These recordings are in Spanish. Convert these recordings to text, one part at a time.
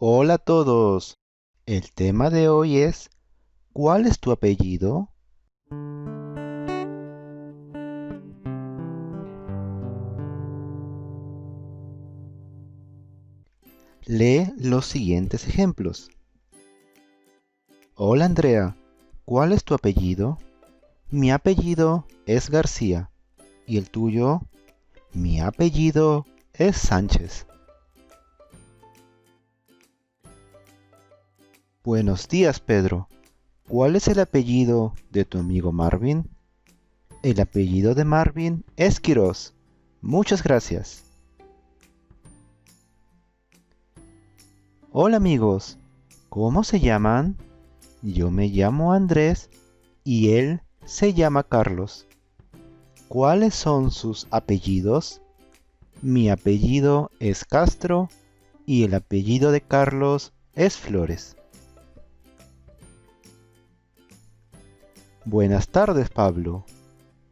Hola a todos. El tema de hoy es ¿cuál es tu apellido? Lee los siguientes ejemplos. Hola Andrea, ¿cuál es tu apellido? Mi apellido es García. ¿Y el tuyo? Mi apellido es Sánchez. Buenos días, Pedro. ¿Cuál es el apellido de tu amigo Marvin? El apellido de Marvin es Quirós. Muchas gracias. Hola amigos, ¿cómo se llaman? Yo me llamo Andrés y él se llama Carlos. ¿Cuáles son sus apellidos? Mi apellido es Castro y el apellido de Carlos es Flores. Buenas tardes, Pablo.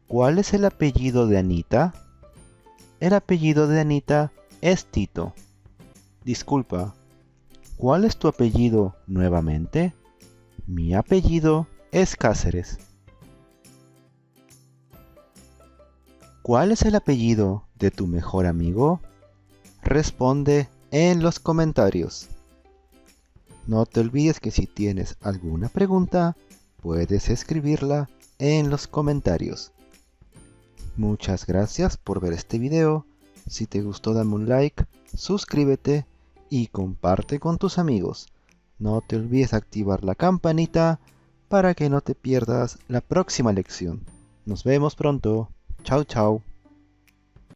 ¿Cuál es el apellido de Anita? El apellido de Anita es Tito. Disculpa, ¿cuál es tu apellido nuevamente? Mi apellido es Cáceres. ¿Cuál es el apellido de tu mejor amigo? Responde en los comentarios. No te olvides que si tienes alguna pregunta, puedes escribirla en los comentarios. Muchas gracias por ver este video. Si te gustó, dame un like, suscríbete y comparte con tus amigos. No te olvides activar la campanita para que no te pierdas la próxima lección. Nos vemos pronto. Chao, chao.